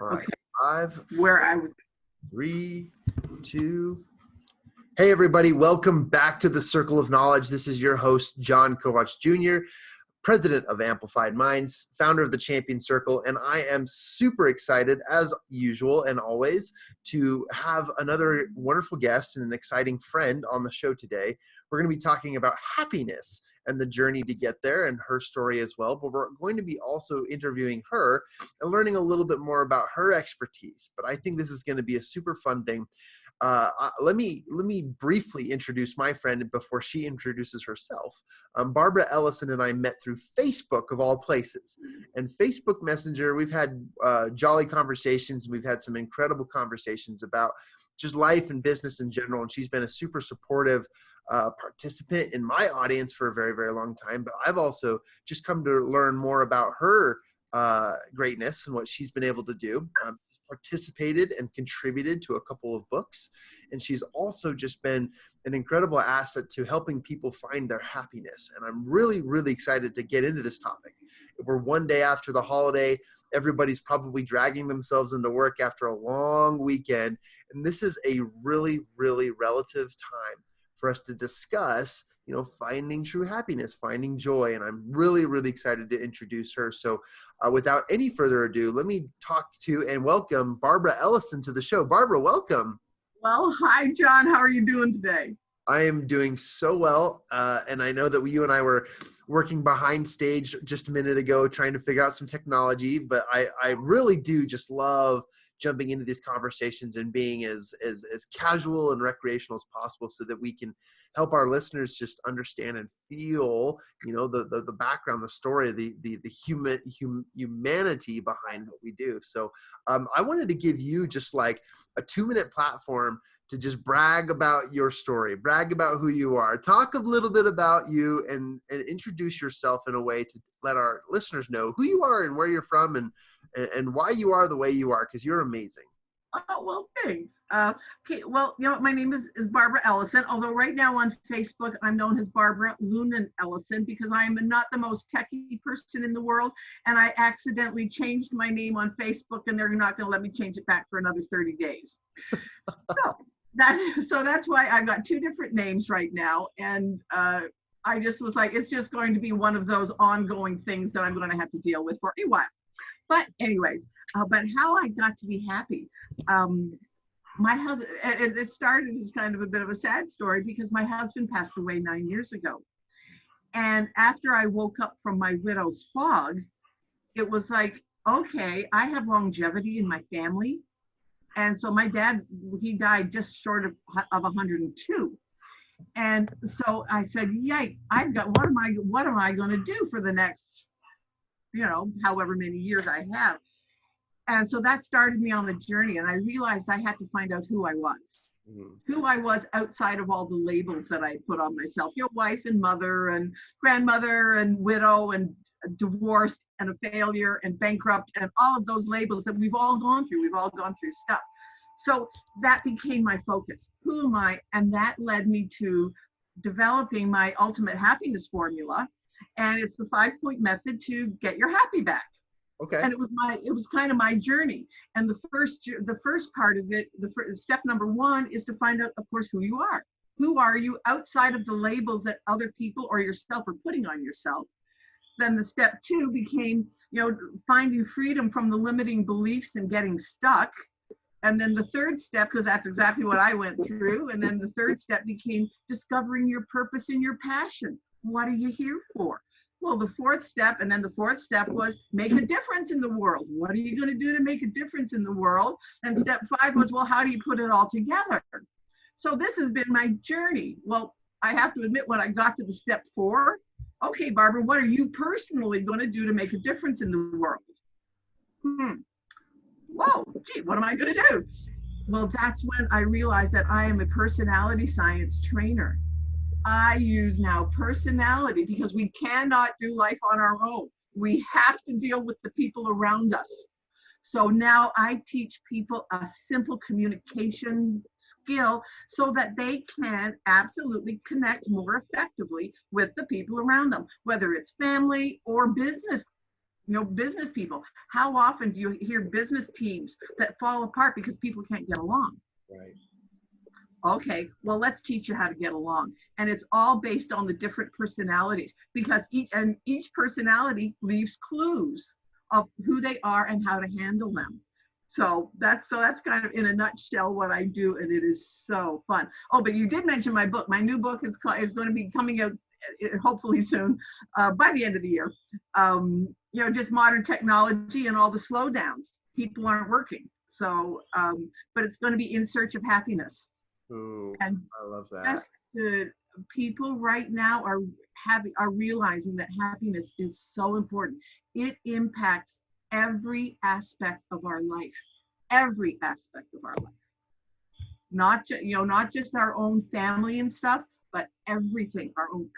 All right. Okay. 5, Where I was. 3, 2. Hey, everybody. Welcome back to the Circle of Knowledge. This is your host, John Kovach Jr., president of Amplified Minds, founder of the Champion Circle, and I am super excited, as usual and always, to have another wonderful guest and an exciting friend on the show today. We're going to be talking about happiness and the journey to get there and her story as well, but we're going to be also interviewing her and learning a little bit more about her expertise. But I think this is going to be a super fun thing. Let me briefly introduce my friend before she introduces herself. Barbara Ellison and I met through Facebook, of all places. And Facebook Messenger, we've had jolly conversations. We've had some incredible conversations about just life and business in general. And she's been a super supportive participant in my audience for a very, very long time. But I've also just come to learn more about her greatness and what she's been able to do. Participated and contributed to a couple of books. And she's also just been an incredible asset to helping people find their happiness. And I'm really, really excited to get into this topic. We're one day after the holiday. Everybody's probably dragging themselves into work after a long weekend. And this is a really, really relative time for us to discuss, finding true happiness, finding joy. And I'm really, really excited to introduce her. So without any further ado, let me talk to and welcome Barbara Ellison to the show. Barbara, welcome. Well, hi, John. How are you doing today? I am doing so well. And I know that you and I were working behind stage just a minute ago, trying to figure out some technology, but I really do just love jumping into these conversations and being as casual and recreational as possible so that we can help our listeners just understand and feel, the background, the story, the humanity behind what we do. So I wanted to give you just like a 2-minute platform to just brag about your story, brag about who you are, talk a little bit about you and introduce yourself in a way to let our listeners know who you are and where you're from and why you are the way you are, because you're amazing. Oh, well, thanks. Okay, well, my name is Barbara Ellison, although right now on Facebook, I'm known as Barbara Lunan Ellison because I'm not the most techie person in the world, and I accidentally changed my name on Facebook, and they're not going to let me change it back for another 30 days. So that's why I've got 2 different names right now, and I just was like, it's just going to be one of those ongoing things that I'm going to have to deal with for a while. But anyways, but how I got to be happy. My husband, it started as kind of a bit of a sad story because my husband passed away 9 years ago. And after I woke up from my widow's fog, it was like, okay, I have longevity in my family. And so my dad, he died just short of 102. And so I said, yike, what am I going to do for the next, however many years I have. And so that started me on the journey. And I realized I had to find out who I was, who I was outside of all the labels that I put on myself, wife and mother and grandmother and widow and divorced and a failure and bankrupt and all of those labels that we've all gone through. We've all gone through stuff. So that became my focus. Who am I? And that led me to developing my ultimate happiness formula. And it's the 5-point method to get your happy back. Okay. And it was kind of my journey. And the first part of it, step number 1 is to find out, of course, who you are. Who are you outside of the labels that other people or yourself are putting on yourself? Then the step 2 became, finding freedom from the limiting beliefs and getting stuck. And then the third step, because that's exactly what I went through. And then the third step became discovering your purpose and your passion. What are you here for? Well, the fourth step was make a difference in the world. What are you going to do to make a difference in the world? And step 5 was, well, how do you put it all together? So this has been my journey. Well, I have to admit, when I got to the step 4, okay, Barbara, what are you personally going to do to make a difference in the world? Whoa, gee, what am I going to do? Well, that's when I realized that I am a personality science trainer. I use now personality because we cannot do life on our own. We have to deal with the people around us. So now I teach people a simple communication skill so that they can absolutely connect more effectively with the people around them, whether it's family or business business people. How often do you hear business teams that fall apart because people can't get along? Right. Okay, well, let's teach you how to get along. And it's all based on the different personalities, because each personality leaves clues of who they are and how to handle them. So that's kind of in a nutshell what I do, and it is so fun. Oh, but you did mention my book. My new book is going to be coming out hopefully soon, by the end of the year. Just modern technology and all the slowdowns. People aren't working. So, but it's going to be In Search of Happiness. Ooh, And I love that. the people right now are realizing that happiness is so important. It impacts every aspect of our life, every aspect of our life. Not just our own family and stuff, but everything, our own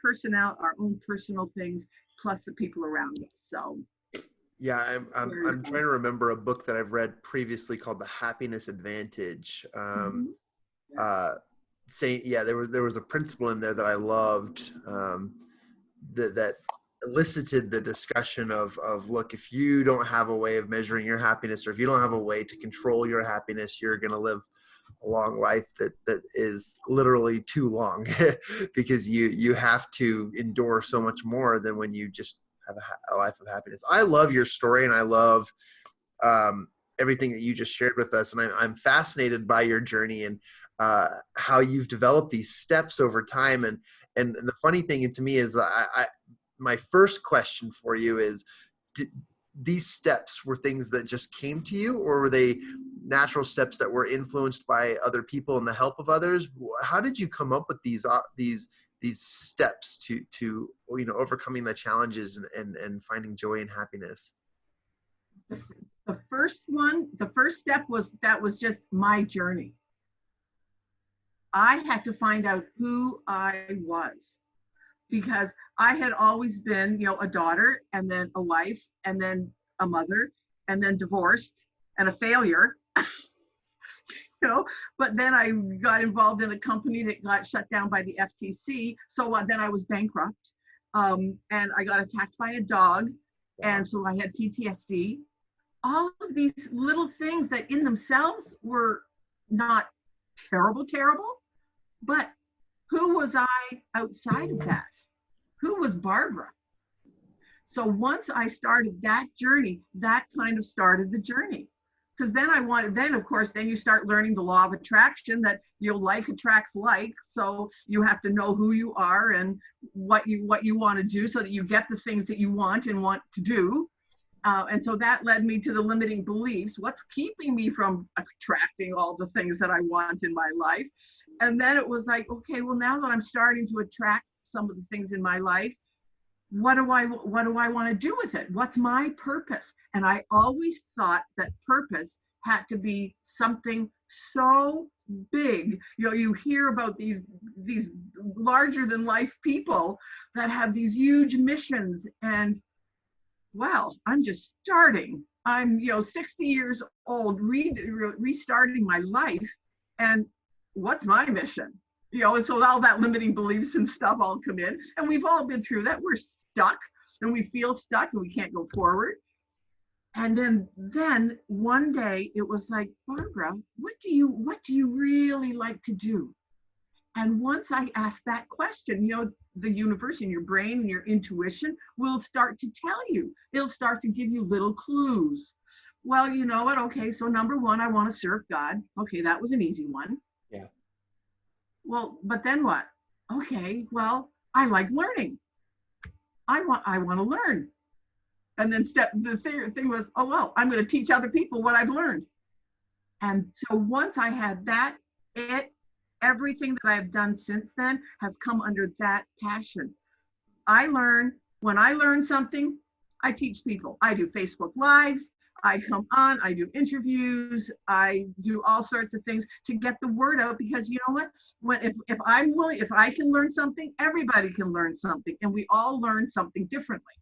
personal things, plus the people around us. So. Yeah, I'm trying to remember a book that I've read previously called The Happiness Advantage. Saying, there was a principle in there that I loved, that elicited the discussion of look, if you don't have a way of measuring your happiness, or if you don't have a way to control your happiness, you're going to live a long life that is literally too long because you have to endure so much more than when you just have a life of happiness. I love your story, and I love everything that you just shared with us. And I'm fascinated by your journey and how you've developed these steps over time. And the funny thing to me is my first question for you is, these steps were things that just came to you, or were they natural steps that were influenced by other people and the help of others? How did you come up with these steps to overcoming the challenges and finding joy and happiness? The first step was just my journey. I had to find out who I was, because I had always been, a daughter, and then a wife, and then a mother, and then divorced and a failure. But then I got involved in a company that got shut down by the FTC. So then I was bankrupt, and I got attacked by a dog. And so I had PTSD. All of these little things that in themselves were not terrible, but who was I outside of that? Who was Barbara? So once I started that journey, that kind of started the journey. Because then then you start learning the law of attraction, that like attracts like. So you have to know who you are and what you want to do, so that you get the things that you want and want to do. And so that led me to the limiting beliefs. What's keeping me from attracting all the things that I want in my life? And then it was like, okay, well, now that I'm starting to attract some of the things in my life, what do I want to do with it? What's my purpose? And I always thought that purpose had to be something so big. You hear about these larger than life people that have these huge missions, and well, I'm just starting. I'm 60 years old, restarting my life, and what's my mission? And so all that limiting beliefs and stuff all come in, and we've all been through that. We're stuck, and we feel stuck, and we can't go forward. And then one day it was like, Barbara, what do you really like to do? And once I asked that question, the universe and your brain and your intuition will start to tell you. It'll start to give you little clues. Well, you know what? Okay, so number one, I want to serve God. Okay, that was an easy one. Yeah. Well, but then what? Okay, well, I like learning. I want to learn. And then the thing was, oh, well, I'm going to teach other people what I've learned. And so once I had that, everything that I've done since then has come under that passion. When I learn something, I teach people. I do Facebook Lives, I come on, I do interviews, I do all sorts of things to get the word out, because you know what? If I can learn something, everybody can learn something, and we all learn something differently,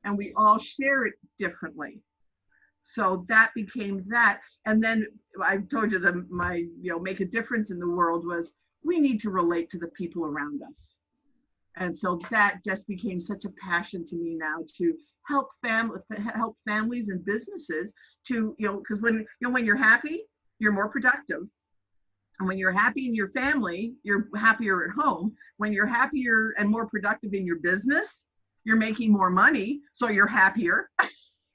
and we all share it differently. So that became that. And then I told you that my, make a difference in the world was, we need to relate to the people around us. And so that just became such a passion to me now to help families and businesses to, because when you're happy, you're more productive. And when you're happy in your family, you're happier at home. When you're happier and more productive in your business, you're making more money, so you're happier.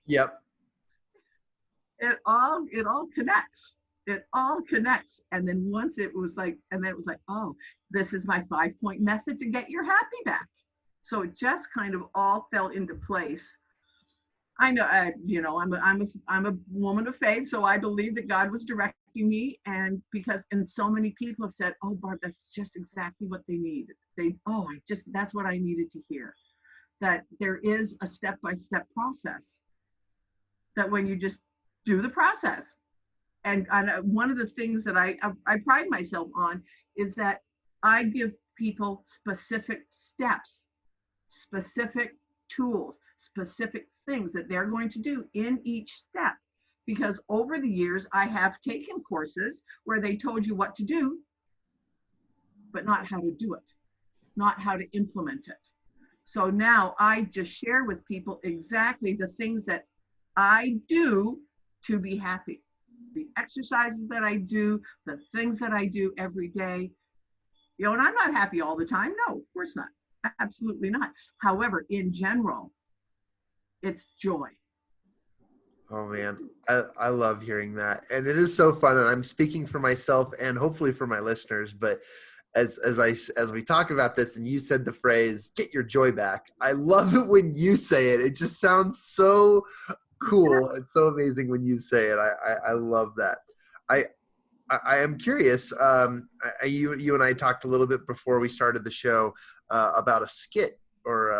Yep. It all connects. It all connects. And then it was like, oh, this is my 5-point method to get your happy back. So it just kind of all fell into place. I know, I'm a woman of faith, so I believe that God was directing me, and so many people have said, "Oh, Barb, that's just exactly what they need." That's what I needed to hear. That there is a step-by-step process. That when you just do the process, and one of the things that I pride myself on is that I give people specific steps, specific tools, specific things that they're going to do in each step. Because over the years, I have taken courses where they told you what to do, but not how to do it, not how to implement it. So now I just share with people exactly the things that I do to be happy. The exercises that I do, the things that I do every day. And I'm not happy all the time. No, of course not. Absolutely not. However, in general, it's joy. Oh man, I love hearing that. And it is so fun. And I'm speaking for myself and hopefully for my listeners, but as we talk about this and you said the phrase, get your joy back. I love it when you say it. It just sounds so cool. It's so amazing when you say it. I love that. I am curious. You and I talked a little bit before we started the show about a skit or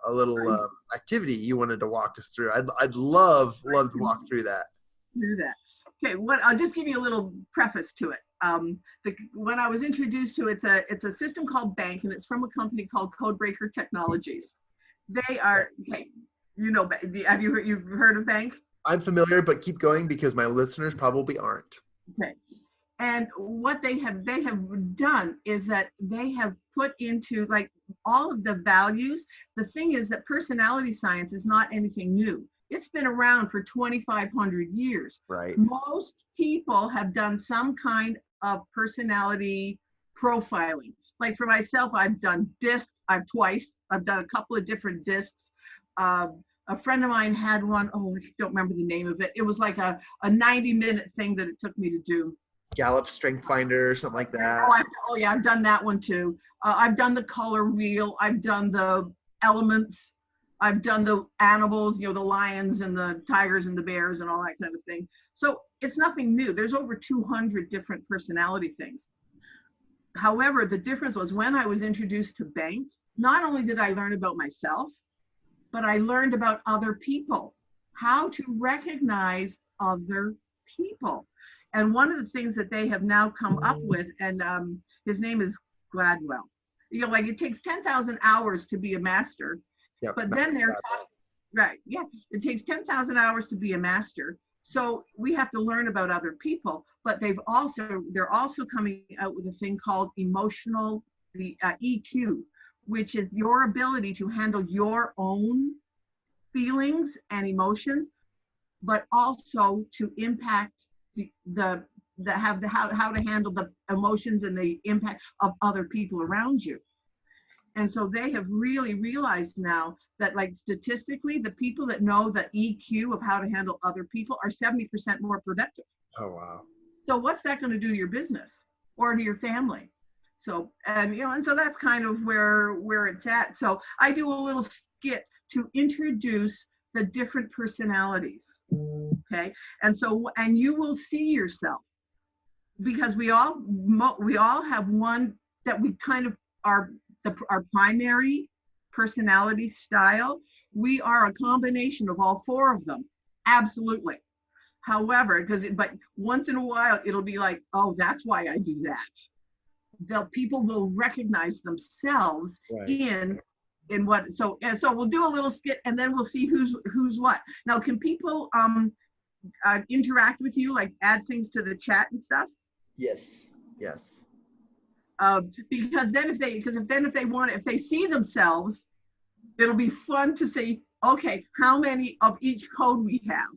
a little activity you wanted to walk us through. I'd love to walk through that. Do that. Okay. I'll just give you a little preface to it. When I was introduced to it, it's a system called Bank, and it's from a company called Codebreaker Technologies. They are okay. You've heard of Bank? I'm familiar, but keep going because my listeners probably aren't. Okay. And what they have done is that they have put into like all of the values. The thing is that personality science is not anything new. It's been around for 2,500 years. Right. Most people have done some kind of personality profiling. Like for myself, I've done DISC. I've done a couple of different DISCs. A friend of mine had one. Oh, I don't remember the name of it. It was like a 90-minute thing that it took me to do. Gallup Strength Finder or something like that. Yeah, I've done that one too. I've done the color wheel. I've done the elements. I've done the animals, the lions and the tigers and the bears and all that kind of thing. So it's nothing new. There's over 200 different personality things. However, the difference was when I was introduced to Bank, not only did I learn about myself, but I learned about other people, how to recognize other people. And one of the things that they have now come up with, and his name is Gladwell, it takes 10,000 hours to be a master. Yep, but then they're right. Yeah, it takes 10,000 hours to be a master. So we have to learn about other people, but they're also coming out with a thing called emotional, the EQ, which is your ability to handle your own feelings and emotions, but also to impact how to handle the emotions and the impact of other people around you. And so they have really realized now that, like, statistically, the people that know the EQ of how to handle other people are 70% more productive. Oh, wow. So what's that going to do to your business or to your family? So, and so that's kind of where it's at. So I do a little skit to introduce the different personalities. Okay. And you will see yourself, because we all have one that we kind of are our primary personality style. We are a combination of all four of them. Absolutely. However, but once in a while, it'll be like, oh, that's why I do that. People will recognize themselves in what. So we'll do a little skit, and then we'll see who's what. Now, can people interact with you, like add things to the chat and stuff? Yes. Because then if they see themselves, it'll be fun to see, okay, how many of each code we have.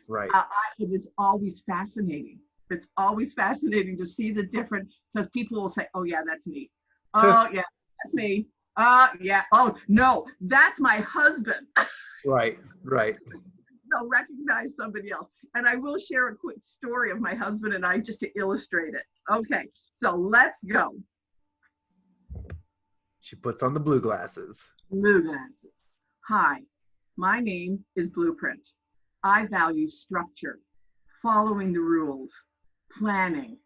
Right. It is always fascinating. It's always fascinating to see the different, because people will say, oh yeah, that's me. Oh yeah, that's me. Yeah, oh no, that's my husband. Right. Right. They'll recognize somebody else. And I will share a quick story of my husband and I just to illustrate it. Okay, so let's go. She puts on the blue glasses. Blue glasses. Hi, my name is Blueprint. I value structure, following the rules, planning.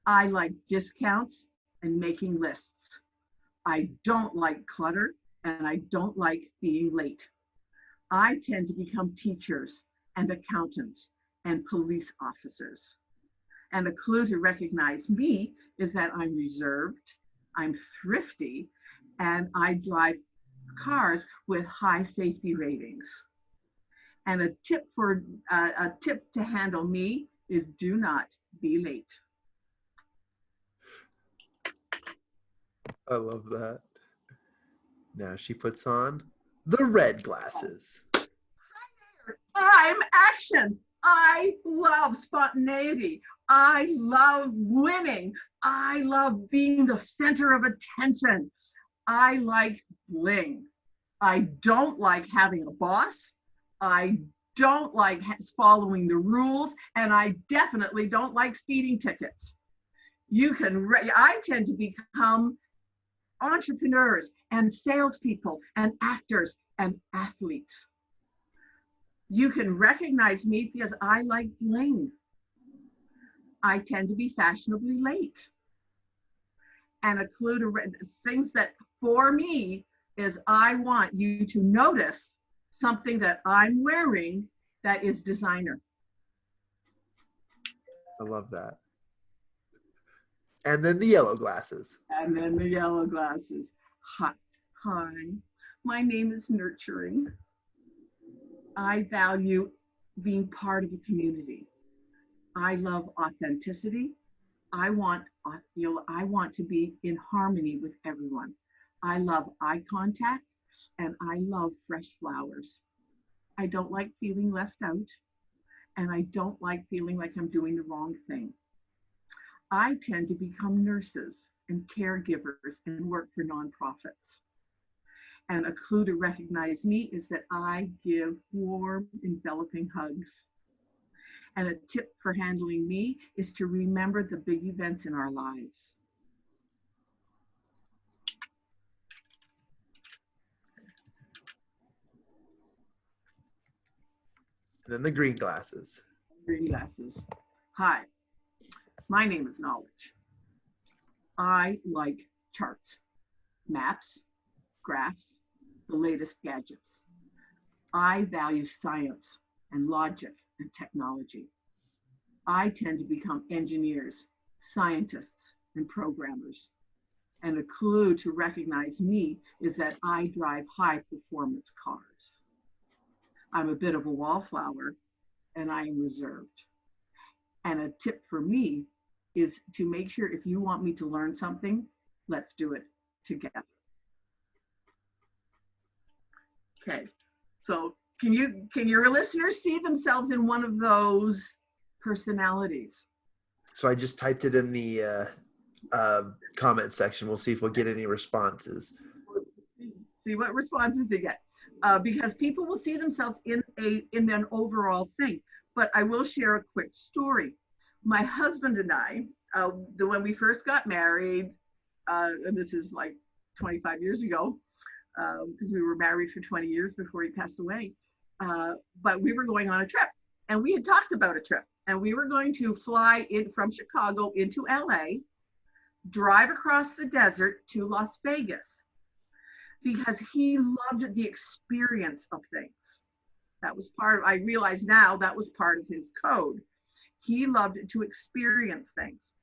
I like discounts and making lists. I don't like clutter and I don't like being late. I tend to become teachers and accountants and police officers. And a clue to recognize me is that I'm reserved, I'm thrifty, and I drive cars with high safety ratings. And a tip to handle me is do not be late. I love that. Now she puts on the red glasses. I'm action. I love spontaneity. I love winning. I love being the center of attention. I like bling. I don't like having a boss. I don't like following the rules, and I definitely don't like speeding tickets. I tend to become entrepreneurs and salespeople and actors and athletes. You can recognize me because I like bling. I tend to be fashionably late. And a clue to things that for me is I want you to notice something that I'm wearing that is designer. I love that. And then the yellow glasses. And then the yellow glasses. Hi, my name is Nurturing. I value being part of a community. I love authenticity. I want to be in harmony with everyone. I love eye contact and I love fresh flowers. I don't like feeling left out and I don't like feeling like I'm doing the wrong thing. I tend to become nurses and caregivers and work for nonprofits. And a clue to recognize me is that I give warm, enveloping hugs. And a tip for handling me is to remember the big events in our lives. And then the green glasses. Green glasses. Hi, my name is Knowledge. I like charts, maps, graphs, the latest gadgets. I value science and logic and technology. I tend to become engineers, scientists, and programmers. And a clue to recognize me is that I drive high performance cars. I'm a bit of a wallflower and I am reserved. And a tip for me is to make sure if you want me to learn something, let's do it together. Okay, so can your listeners see themselves in one of those personalities? So I just typed it in the comment section. We'll see if we'll get any responses. See what responses they get. Because people will see themselves in an overall thing. But I will share a quick story. My husband and I, when we first got married, and this is like 25 years ago, because we were married for 20 years before he passed away. But we were going on a trip, and we had talked about a trip, and we were going to fly in from Chicago into LA, drive across the desert to Las Vegas, because he loved the experience of things. That was I realize now that was part of his code. He loved to experience things.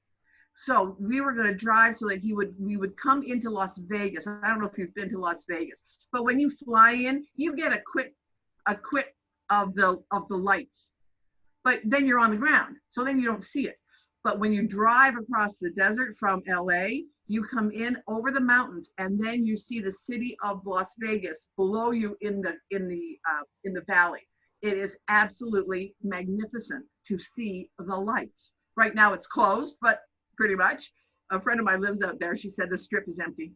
So we were going to drive so that we would come into Las Vegas. I don't know if you've been to Las Vegas, but when you fly in, you get a quick of the lights, but then you're on the ground, so then you don't see it. But when you drive across the desert from LA, you come in over the mountains, and then you see the city of Las Vegas below you in the valley. It is absolutely magnificent to see the lights. Right now it's closed, but pretty much. A friend of mine lives out there. She said the strip is empty.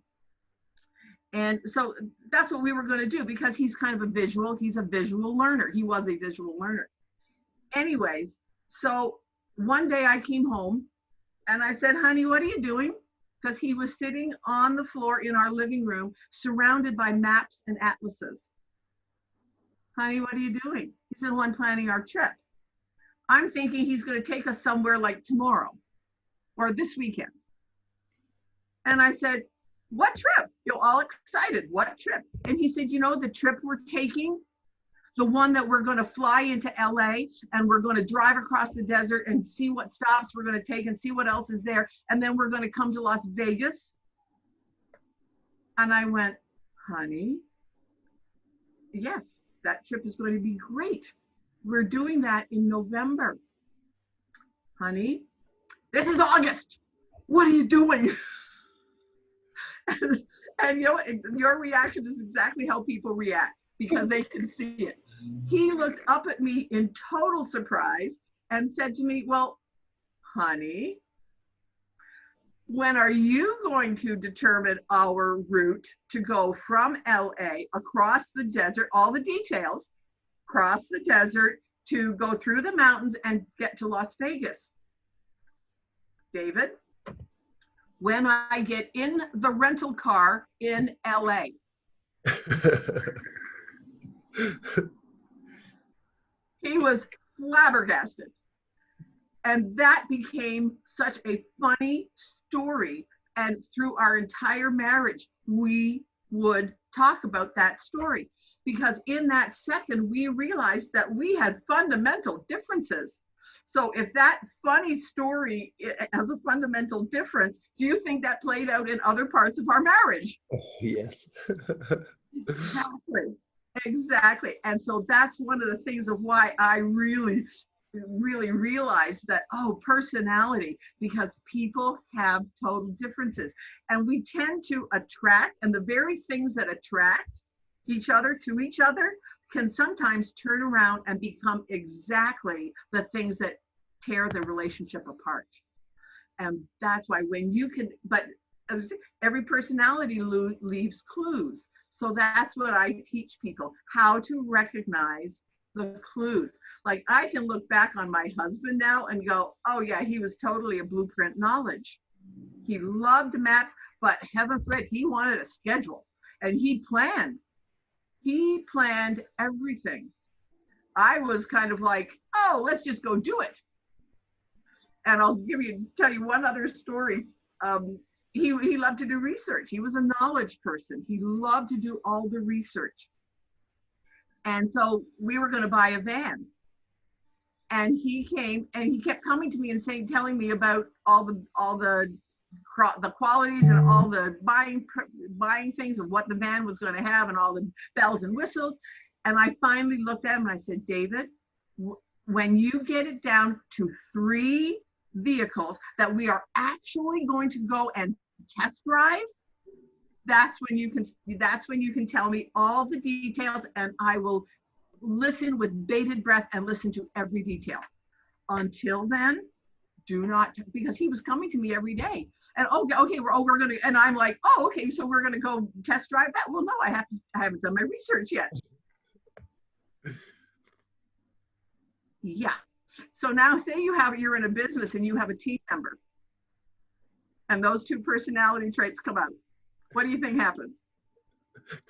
And so that's what we were going to do, because he's kind of he's a visual learner. He was a visual learner. Anyways, so one day I came home and I said, honey, what are you doing? Because he was sitting on the floor in our living room, surrounded by maps and atlases. Honey, what are you doing? He said, well, I'm planning our trip. I'm thinking he's going to take us somewhere like tomorrow or this weekend. And I said, what trip? You're all excited. What trip? And he said, you know, the trip we're taking, the one that we're going to fly into LA and we're going to drive across the desert and see what stops we're going to take and see what else is there. And then we're going to come to Las Vegas. And I went, honey, yes, that trip is going to be great. We're doing that in November. Honey, this is August. What are you doing? And you know, your reaction is exactly how people react, because they can see it. He looked up at me in total surprise and said to me, well, honey, when are you going to determine our route to go from LA across the desert, all the details, cross the desert to go through the mountains and get to Las Vegas? David, when I get in the rental car in LA. He was flabbergasted. And that became such a funny story. And through our entire marriage, we would talk about that story, because in that second, we realized that we had fundamental differences. So if that funny story has a fundamental difference, do you think that played out in other parts of our marriage? Oh, yes. Exactly. And so that's one of the things of why I really realized that, oh, personality, because people have total differences. And we tend to attract, and the very things that attract each other to each other can sometimes turn around and become exactly the things that tear the relationship apart. And that's why when you can, but as I say, every personality leaves clues. So that's what I teach people, how to recognize the clues. Like, I can look back on my husband now and go, oh yeah, he was totally a blueprint knowledge. He loved maps, but heaven forbid, he wanted a schedule, and he planned everything. I was kind of like, oh, let's just go do it. And I'll tell you one other story. He loved to do research. He was a knowledge person. He loved to do all the research. And so we were going to buy a van. And he came and he kept coming to me and telling me about all the qualities and all the buying things of what the van was going to have and all the bells and whistles. And I finally looked at him and I said, David, when you get it down to 3 vehicles that we are actually going to go and test drive, that's when you can tell me all the details, and I will listen with bated breath and listen to every detail. Until then, do not, because he was coming to me every day. And we're gonna, and I'm like, oh, okay, so we're gonna go test drive that. Well, no, I haven't done my research yet. Yeah. So now say you're in a business and you have a team member and those 2 personality traits come out. What do you think happens?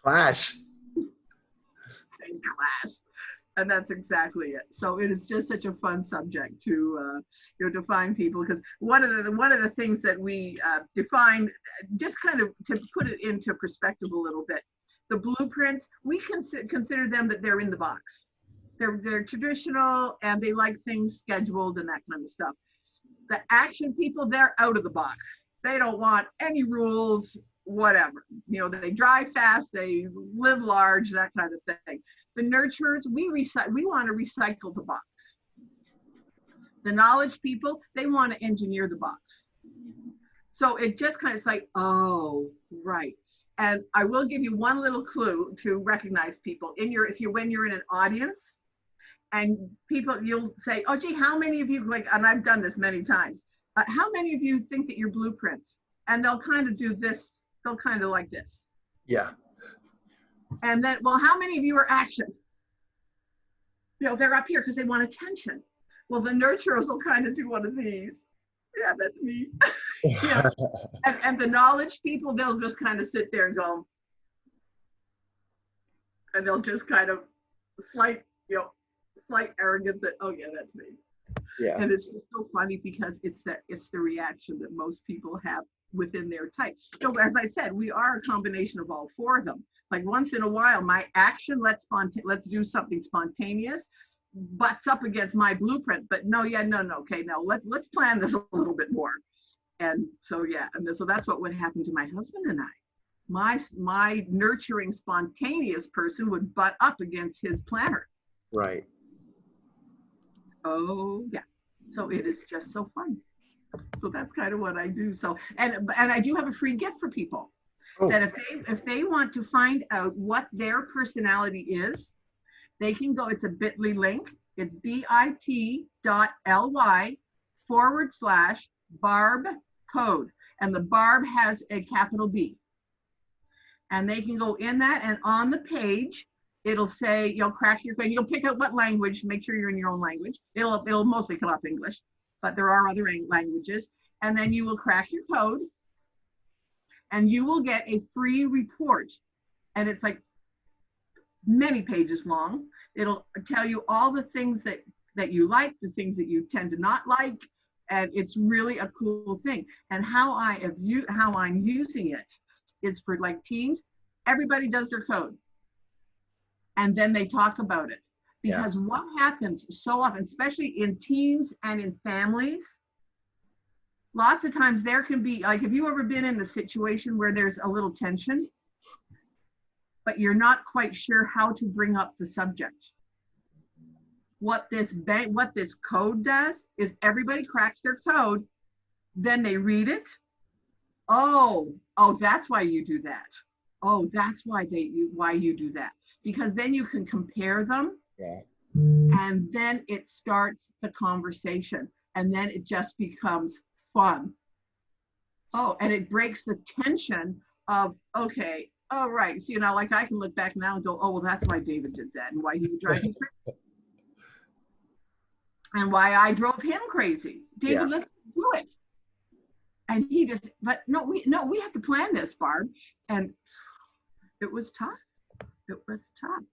Clash. Clash. And that's exactly it. So it is just such a fun subject to define people, because one of the things that we define, just kind of to put it into perspective a little bit, the blueprints, we consider them that they're in the box. They're traditional and they like things scheduled and that kind of stuff. The action people, they're out of the box. They don't want any rules, whatever. You know, they drive fast, they live large, that kind of thing. The nurturers, we want to recycle the box. The knowledge people, they want to engineer the box. So it just kind of is like, oh, right. And I will give you one little clue to recognize people when you're in an audience and people, you'll say, oh, gee, how many of you, like, and I've done this many times, how many of you think that you're blueprints? And they'll kind of do this, they'll kind of like this. Yeah. And then, well, how many of you are actions? They're up here because they want attention. Well, the nurturers will kind of do one of these. Yeah, that's me. And the knowledge people, they'll just kind of sit there and go, and they'll just kind of slight arrogance that, oh yeah, that's me. Yeah. And it's so funny because it's the reaction that most people have within their type. So as I said, we are a combination of all four of them. Like once in a while, my action, let's do something spontaneous, butts up against my blueprint. But no, okay, now let's plan this a little bit more. And so so that's what would happen to my husband and I. My nurturing, spontaneous person would butt up against his planner. Right. Oh yeah. So it is just so fun. So that's kind of what I do. So and I do have a free gift for people. Oh. That if they want to find out what their personality is, they can go, it's a bit.ly link. It's bit.ly/Barb code. And the Barb has a capital B. And they can go in that, and on the page, it'll say, you'll crack your code. You'll pick out what language, make sure you're in your own language. It'll mostly come up English, but there are other languages. And then you will crack your code, and you will get a free report. And it's like many pages long. It'll tell you all the things that you like, the things that you tend to not like, and it's really a cool thing. And how I'm using it is for like teams. Everybody does their code, and then they talk about it. Because what happens so often, especially in teams and in families, lots of times there can be, like, have you ever been in a situation where there's a little tension, but you're not quite sure how to bring up the subject? What this code does is everybody cracks their code, then they read it. Oh, that's why you do that. Oh, that's why you do that. Because then you can compare them. Yeah. And then it starts the conversation, and then it just becomes fun. Oh, and it breaks the tension of, okay, oh, right. So, like I can look back now and go, oh, well, that's why David did that and why he would drive me crazy. And why I drove him crazy. David, let's do it. And he just, but no, we have to plan this, Barb. And it was tough. It was tough.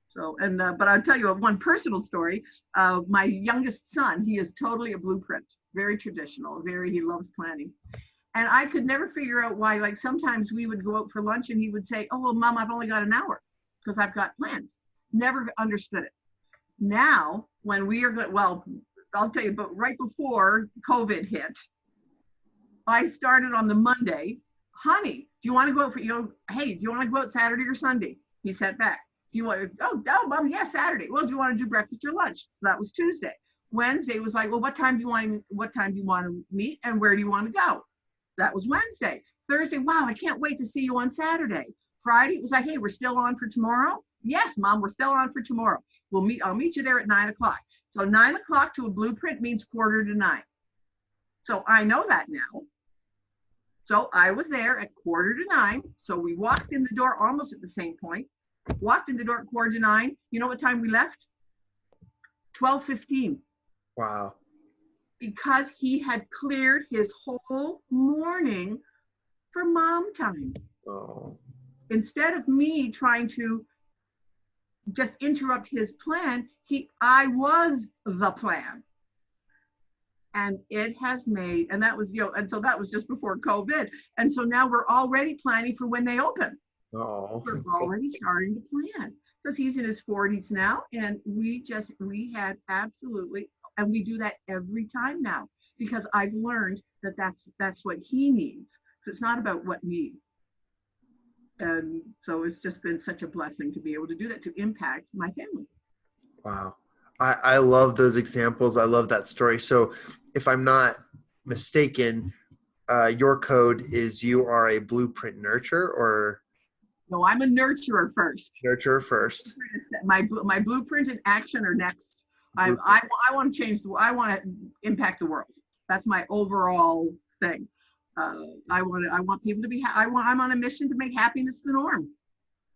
So, but I'll tell you one personal story. My youngest son, he is totally a blueprint, very traditional, he loves planning. And I could never figure out why, like sometimes we would go out for lunch and he would say, oh, well, Mom, I've only got an hour because I've got plans. Never understood it. Now, when we are good, well, I'll tell you, but right before COVID hit, I started on the Monday, honey, do you want to go out hey, do you want to go out Saturday or Sunday? He said back. Do you want to, Mom, yeah, Saturday. Well, do you want to do breakfast or lunch? So that was Tuesday. Wednesday was like, well, what time do you want to meet and where do you want to go? That was Wednesday. Thursday, wow, I can't wait to see you on Saturday. Friday, it was like, hey, we're still on for tomorrow? Yes, Mom, we're still on for tomorrow. I'll meet you there at 9 o'clock. So 9 o'clock to a blueprint means 8:45. So I know that now. So I was there at 8:45. So we walked in the door almost at the same point. Walked in the door at 8:45. You know what time we left? 12:15. Wow. Because he had cleared his whole morning for mom time. Oh. Instead of me trying to just interrupt his plan, I was the plan. And it has made, and that was, and so that was just before COVID. And so now we're already planning for when they open. Oh. We're already starting to plan because he's in his 40s now. And we had absolutely, and we do that every time now because I've learned that that's what he needs. So it's not about what me. And so it's just been such a blessing to be able to do that, to impact my family. Wow. I love those examples. I love that story. So if I'm not mistaken, your code is you are a blueprint nurturer or No, I'm a nurturer first. nurturer first. My blueprint and action are next. Blueprint. I want to change I want to impact the world. That's my overall thing. I want people to be, I'm on a mission to make happiness the norm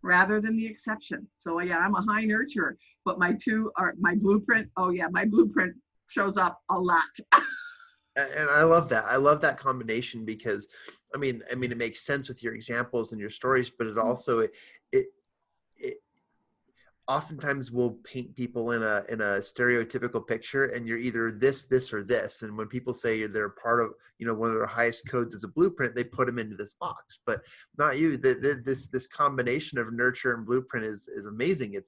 rather than the exception. So yeah, I'm a high nurturer, but my two are my blueprint. Oh yeah, my blueprint shows up a lot. And I love that. I love that combination because, it makes sense with your examples and your stories, but it also it oftentimes will paint people in a stereotypical picture, and you're either this or this. And when people say they're part of, one of their highest codes is a blueprint, they put them into this box, but not you. This combination of nurture and blueprint is amazing.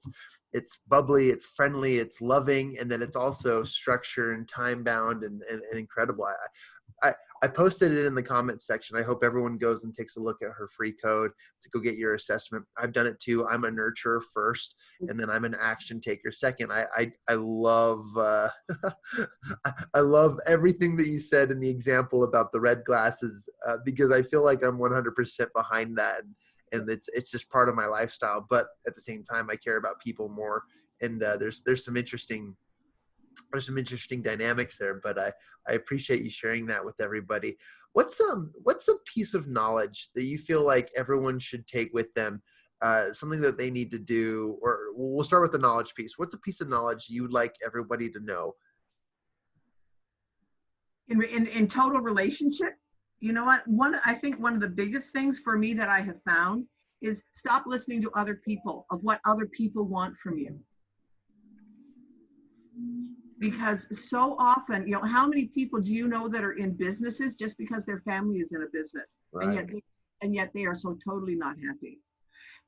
It's bubbly, it's friendly, it's loving, and then it's also structure and time bound and incredible. I posted it in the comments section. I hope everyone goes and takes a look at her free code to go get your assessment. I've done it too. I'm a nurturer first, and then I'm an action taker second. I love I love everything that you said in the example about the red glasses because I feel like I'm 100% behind that, and it's just part of my lifestyle. But at the same time, I care about people more, and there's some interesting dynamics there, but I appreciate you sharing that with everybody. What's a piece of knowledge that you feel like everyone should take with them, something that they need to do, or we'll start with the knowledge piece. What's a piece of knowledge you'd like everybody to know? In total relationship, you know what? I think one of the biggest things for me that I have found is stop listening to other people of what other people want from you. Because so often, how many people do you know that are in businesses just because their family is in a business, Right. and yet they are so totally not happy.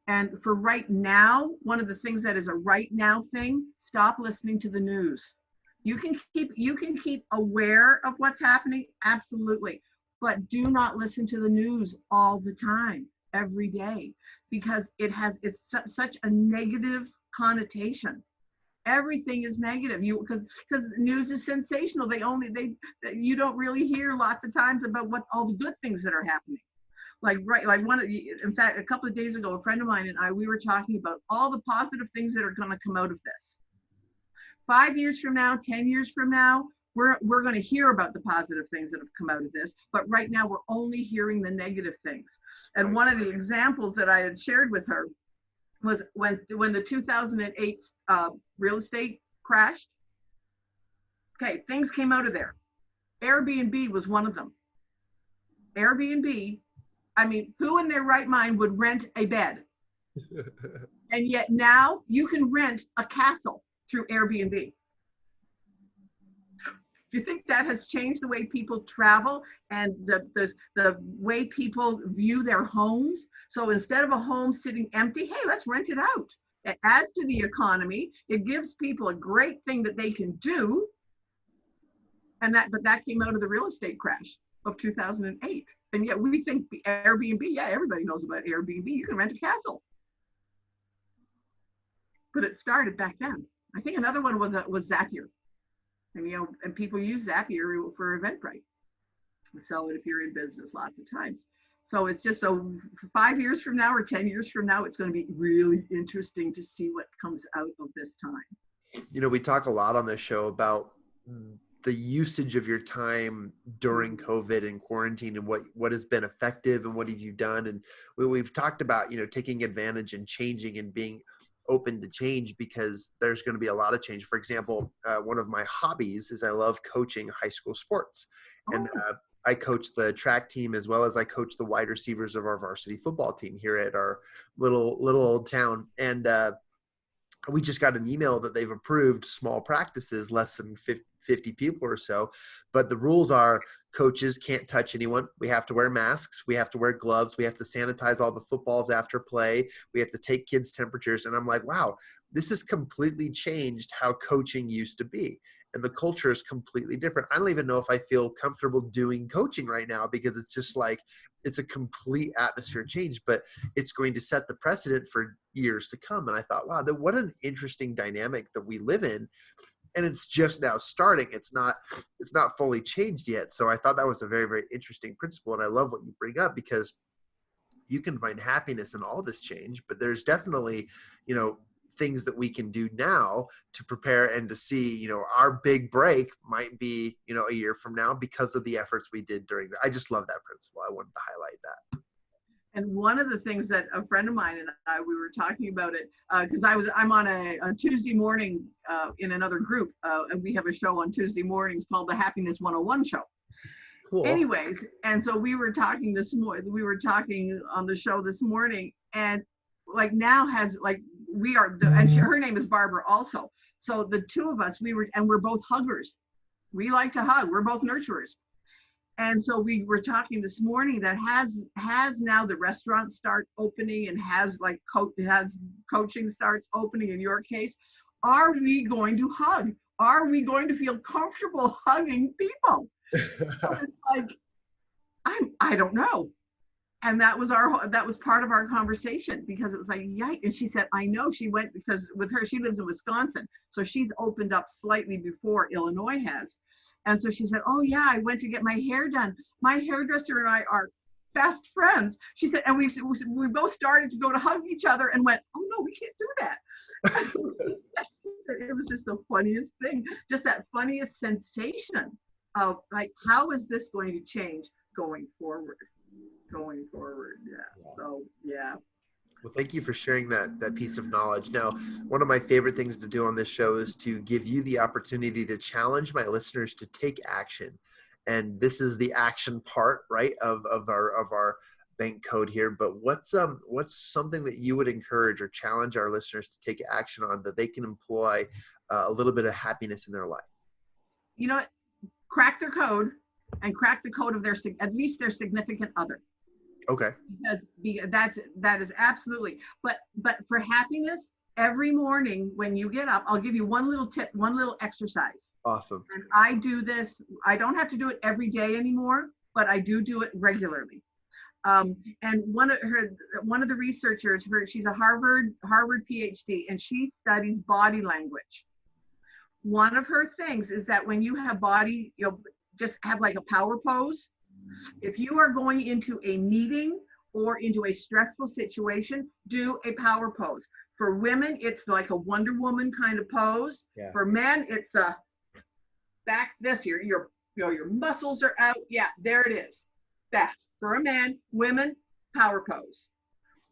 And for right now, one of the things that is a right now thing, stop listening to the news. You can keep aware of what's happening, absolutely, but do not listen to the news all the time, every day, because it's such a negative connotation. Everything is negative. Because news is sensational. You don't really hear lots of times about what all the good things that are happening. In fact, a couple of days ago, a friend of mine and we were talking about all the positive things that are going to come out of this. 5 years from now, 10 years from now, we're going to hear about the positive things that have come out of this. But right now, we're only hearing the negative things. And one of the examples that I had shared with her was when the 2008 real estate crashed. Okay, things came out of there. Airbnb was one of them. Airbnb, who in their right mind would rent a bed? And yet now you can rent a castle through Airbnb. Do you think that has changed the way people travel and the way people view their homes? So instead of a home sitting empty, hey, let's rent it out. It adds to the economy. It gives people a great thing that they can do. But that came out of the real estate crash of 2008. And yet we think Airbnb, yeah, everybody knows about Airbnb. You can rent a castle. But it started back then. I think another one was Zapier. And people use Zapier for Eventbrite. Sell it if you're in business lots of times. So it's just 5 years from now or 10 years from now, it's going to be really interesting to see what comes out of this time. We talk a lot on this show about the usage of your time during COVID and quarantine and what has been effective and what have you done. And we've talked about, taking advantage and changing and being open to change because there's going to be a lot of change. For example, one of my hobbies is I love coaching high school sports. And I coach the track team as well as I coach the wide receivers of our varsity football team here at our little old town. And we just got an email that they've approved small practices, less than 50 people or so. But the rules are coaches can't touch anyone. We have to wear masks. We have to wear gloves. We have to sanitize all the footballs after play. We have to take kids' temperatures. And I'm like, wow, this has completely changed how coaching used to be. And the culture is completely different. I don't even know if I feel comfortable doing coaching right now because it's just like, it's a complete atmosphere change, but it's going to set the precedent for years to come. And I thought, wow, what an interesting dynamic that we live in. and it's just now starting. It's not fully changed yet. So I thought that was a very, very interesting principle. And I love what you bring up, because you can find happiness in all this change, but there's definitely, things that we can do now to prepare and to see, our big break might be, a year from now, because of the efforts we did during I just love that principle. I wanted to highlight that. And one of the things that a friend of mine and I, we were talking about it, because I'm on a Tuesday morning in another group, and we have a show on Tuesday mornings called the Happiness 101 Show. Cool. Anyways, and so we were talking on the show this morning, and like now has like her name is Barbara also. So the two of us, we're both huggers. We like to hug. We're both nurturers. And so we were talking this morning that has now the restaurants start opening, and has coaching starts opening in your case. Are we going to hug? Are we going to feel comfortable hugging people? So it's like, I don't know. And that was part of our conversation, because it was like, yikes. And she said, I know. She went, because with her, she lives in Wisconsin. So she's opened up slightly before Illinois has. And so she said, oh yeah, I went to get my hair done. My hairdresser and I are best friends. She said, and we both started to go to hug each other and went, oh no, we can't do that. It was just the funniest thing, just that funniest sensation of like, how is this going to change going forward? Yeah. So yeah. Well, thank you for sharing that piece of knowledge. Now, one of my favorite things to do on this show is to give you the opportunity to challenge my listeners to take action. And this is the action part, right, of our bank code here. But what's something that you would encourage or challenge our listeners to take action on, that they can employ a little bit of happiness in their life? You know what? Crack their code, and crack the code of at least their significant other. Okay. Because that is absolutely. But for happiness, every morning when you get up, I'll give you one little tip, one little exercise. Awesome. And I do this. I don't have to do it every day anymore, but I do it regularly. And one of the researchers, she's a Harvard PhD, and she studies body language. One of her things is that when you have body, just have like a power pose. If you are going into a meeting or into a stressful situation, do a power pose. For women, it's like a Wonder Woman kind of pose. Yeah. For men, it's a back this year. Your muscles are out. Yeah, there it is. That. For a man, women, power pose.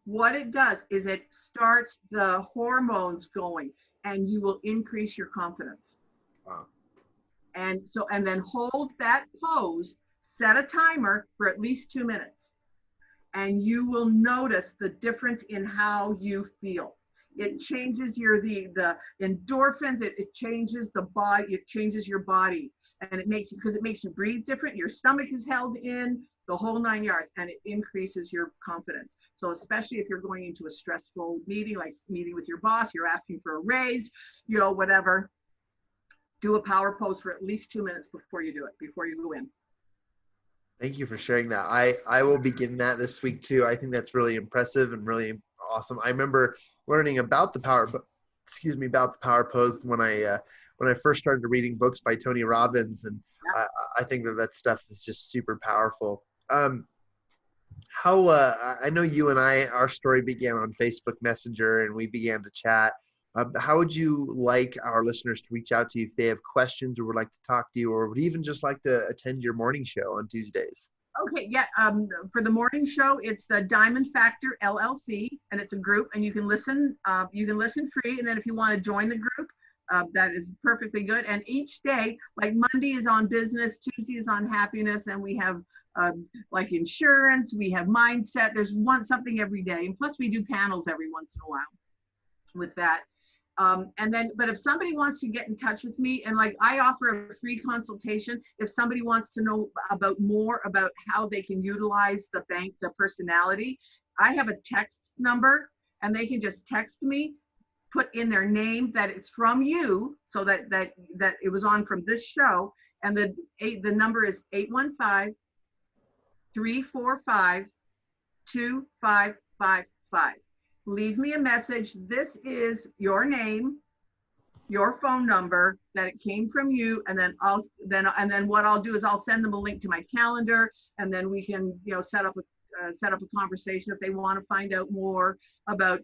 What it does is it starts the hormones going, and you will increase your confidence. Wow. And then hold that pose. Set a timer for at least 2 minutes, and you will notice the difference in how you feel. It changes the endorphins. It changes the body. It changes your body, and it makes you breathe different. Your stomach is held in, the whole 9 yards, and it increases your confidence. So especially if you're going into a stressful meeting, like meeting with your boss, you're asking for a raise, whatever. Do a power pose for at least 2 minutes before you do it, before you go in. Thank you for sharing that. I will begin that this week too. I think that's really impressive and really awesome. I remember learning about the power pose when I first started reading books by Tony Robbins, and yeah. I think that stuff is just super powerful. I know you and our story began on Facebook Messenger, and we began to chat. How would you like our listeners to reach out to you if they have questions or would like to talk to you, or would even just like to attend your morning show on Tuesdays? Okay, yeah. For the morning show, it's the Diamond Factor LLC, and it's a group, and you can listen. You can listen free, and then if you want to join the group, that is perfectly good. And each day, like Monday is on business, Tuesday is on happiness, and we have like insurance, we have mindset. There's something every day, and plus we do panels every once in a while with that. But if somebody wants to get in touch with me, and like I offer a free consultation, if somebody wants to know more about how they can utilize the personality, I have a text number, and they can just text me, put in their name that it's from you, so that it was on from this show, and the number is 815-345-2555. Leave me a message. This is your name. your phone number, that it came from you, and then what I'll do is I'll send them a link to my calendar, and then we can, set up a conversation if they want to find out more about,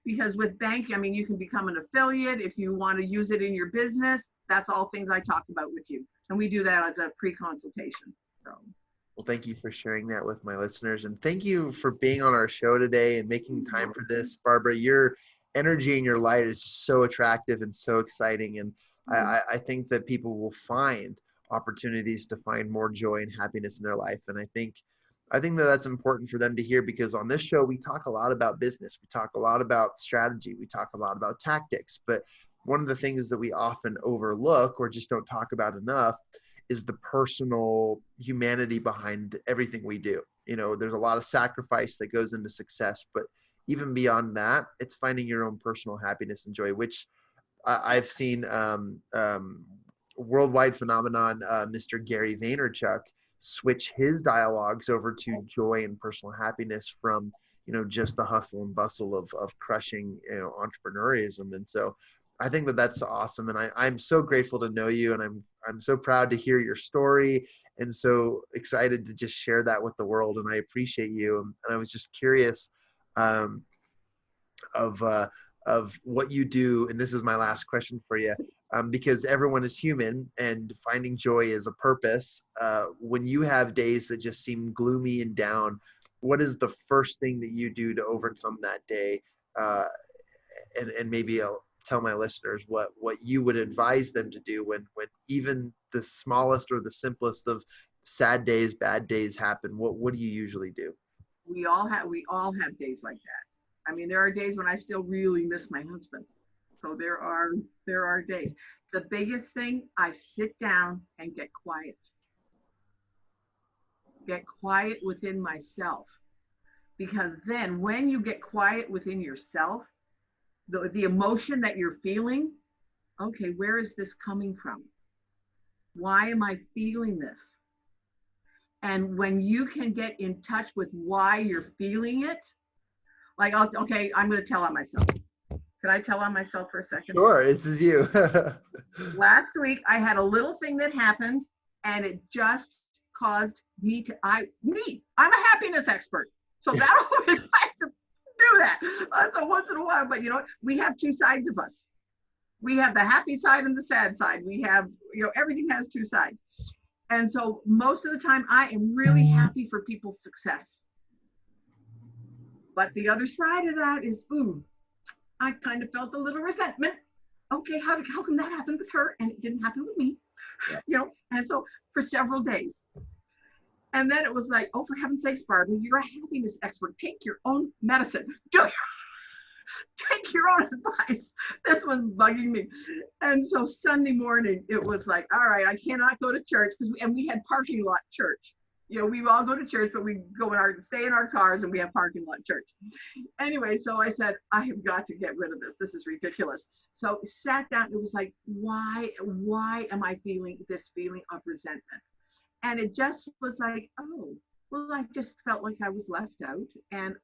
because with bank, I mean, you can become an affiliate if you want to use it in your business. That's all things I talked about with you, and we do that as a pre-consultation. So. Well, thank you for sharing that with my listeners, and thank you for being on our show today and making time for this, Barbara. Your energy and your light is just so attractive and so exciting, and I think that people will find opportunities to find more joy and happiness in their life. And I think that that's important for them to hear, because on this show we talk a lot about business, we talk a lot about strategy, we talk a lot about tactics, but one of the things that we often overlook or just don't talk about enough is the personal humanity behind everything we do. There's a lot of sacrifice that goes into success, but even beyond that, it's finding your own personal happiness and joy, which I've seen worldwide phenomenon, Mr. Gary Vaynerchuk switch his dialogues over to joy and personal happiness from, just the hustle and bustle of crushing, entrepreneurism. And so I think that that's awesome. And I'm so grateful to know you, and I'm so proud to hear your story, and so excited to just share that with the world. And I appreciate you. And I was just curious of what you do. And this is my last question for you, because everyone is human and finding joy is a purpose. When you have days that just seem gloomy and down, what is the first thing that you do to overcome that day? And maybe I'll tell my listeners what you would advise them to do when even the smallest or the simplest of sad days, bad days happen. What do you usually do? We all have days like that. I mean, there are days when I still really miss my husband. So there are days. The biggest thing, I sit down and get quiet. Get quiet within myself. Because then when you get quiet within yourself, the emotion that you're feeling, okay, where is this coming from? Why am I feeling this? And when you can get in touch with why you're feeling it, like, okay, I'm going to tell on myself. Could I tell on myself for a second? Sure, this is you. Last week, I had a little thing that happened, and it just caused me I'm a happiness expert. So that always likes to do that. So once in a while, but we have two sides of us. We have the happy side and the sad side. We have, everything has two sides. And so most of the time I am really happy for people's success. But the other side of that is, I kind of felt a little resentment. Okay, how come that happened with her and it didn't happen with me? Yeah. And so for several days. And then it was like, oh, for heaven's sakes, Barbara, you're a happiness expert. Take your own medicine. Take your own advice. This was bugging me. And so Sunday morning, it was like, all right, I cannot go to church, and we had parking lot church. We all go to church, but we stay in our cars, and we have parking lot church. Anyway, so I said, I have got to get rid of this. This is ridiculous. So sat down. It was like, why am I feeling this feeling of resentment? And it just was like, oh, well, I just felt like I was left out, and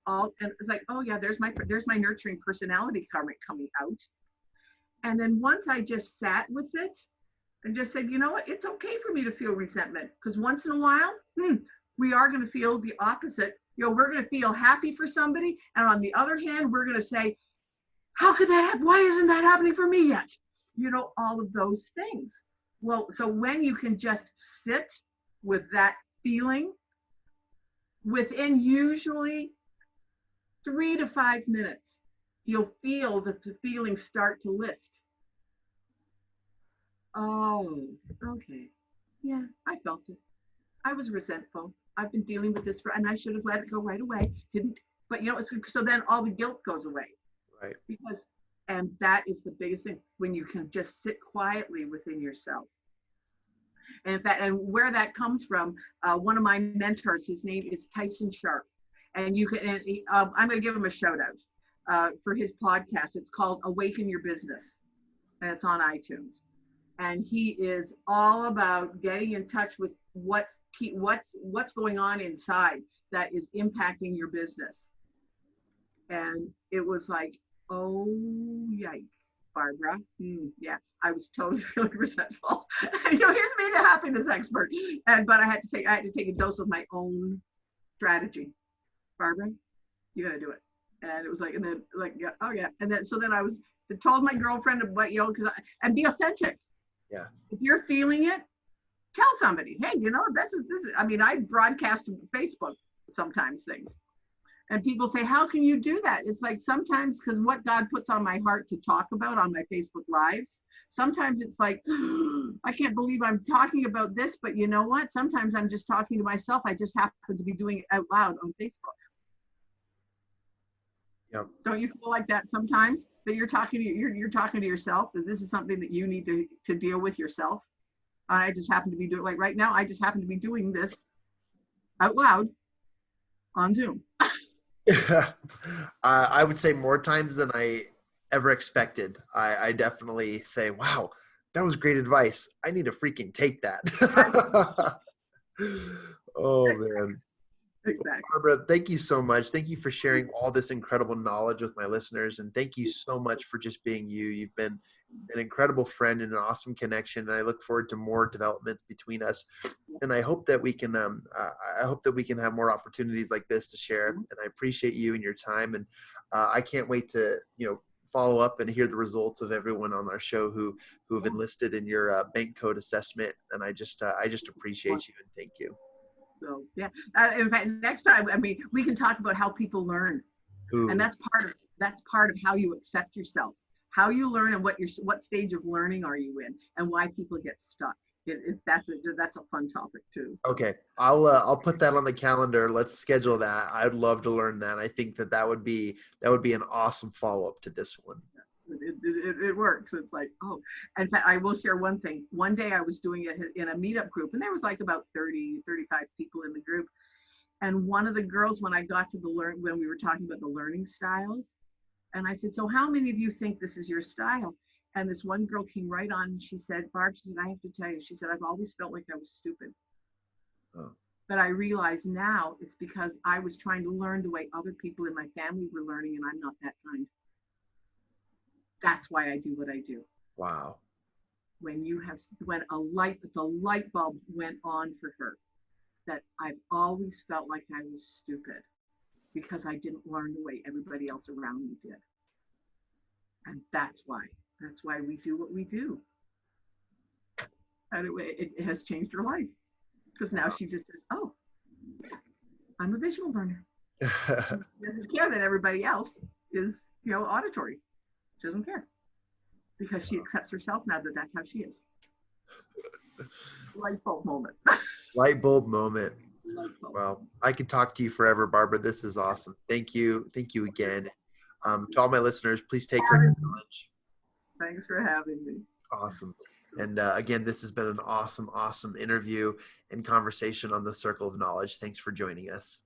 it's like, oh yeah, there's my nurturing personality coming out. And then once I just sat with it and just said, you know what, it's okay for me to feel resentment, because once in a while, we are going to feel the opposite. We're going to feel happy for somebody, and on the other hand, we're going to say, how could that happen? Why isn't that happening for me yet? All of those things. Well, so when you can just sit with that feeling, within usually 3 to 5 minutes, you'll feel that the feelings start to lift. Oh, okay. Yeah, I felt it. I was resentful. I've been dealing with this and I should have let it go right away. Didn't. But so then all the guilt goes away. Right. And that is the biggest thing, when you can just sit quietly within yourself. And in fact, and where that comes from, one of my mentors, his name is Tyson Sharp, and I'm going to give him a shout out for his podcast. It's called Awaken Your Business, and it's on iTunes. And he is all about getting in touch with what's going on inside that is impacting your business. And it was like, oh, yikes. Barbara. Yeah, I was totally feeling resentful. Here's me, the happiness expert, but I had to take a dose of my own strategy. Barbara, you got to do it. And it was like, and then like, yeah, oh yeah, and then then I told my girlfriend about and be authentic. Yeah. If you're feeling it, tell somebody. Hey, this is. I mean, I broadcast Facebook sometimes things. And people say, how can you do that? It's like sometimes because what God puts on my heart to talk about on my Facebook Lives, sometimes it's like, I can't believe I'm talking about this, but you know what? Sometimes I'm just talking to myself. I just happen to be doing it out loud on Facebook. Yep. Don't you feel like that sometimes? That you're talking to yourself, that this is something that you need to deal with yourself? I just happen to be doing, like right now, I just happen to be doing this out loud on Zoom. I would say more times than I ever expected. I definitely say, wow, that was great advice. I need to freaking take that. Oh, man. Exactly. Barbara, thank you so much. Thank you for sharing all this incredible knowledge with my listeners. And thank you so much for just being you. You've been an incredible friend and an awesome connection. And I look forward to more developments between us. And I hope that we can, have more opportunities like this to share. And I appreciate you and your time. And I can't wait to, follow up and hear the results of everyone on our show who have enlisted in your bank code assessment. And I just appreciate you and thank you. So yeah, in fact, next time, I mean, we can talk about how people learn, and that's part of how you accept yourself, how you learn, and what stage of learning are you in, and why people get stuck. That's a fun topic too. So. Okay, I'll put that on the calendar. Let's schedule that. I'd love to learn that. I think that would be an awesome follow up to this one. It works. It's like, oh, in fact, I will share one thing. One day I was doing it in a meetup group, and there was like about 30, 35 people in the group. And one of the girls, when I got to when we were talking about the learning styles, and I said, so how many of you think this is your style? And this one girl came right on and she said, Barb, she said, I have to tell you, she said, I've always felt like I was stupid. Oh. But I realize now it's because I was trying to learn the way other people in my family were learning, and I'm not that kind. That's why I do what I do. Wow. When the light bulb went on for her, that I've always felt like I was stupid because I didn't learn the way everybody else around me did. And that's why we do what we do. And it has changed her life, because now she just says, oh, yeah, I'm a visual learner. She doesn't care that everybody else is, auditory. She doesn't care, because she accepts herself now that that's how she is. Light bulb moment. Light bulb moment. Well, I could talk to you forever, Barbara. This is awesome. Thank you. Thank you again. To all my listeners, please take her knowledge. Thanks for having me. Awesome. And again, this has been an awesome, awesome interview and conversation on the Circle of Knowledge. Thanks for joining us.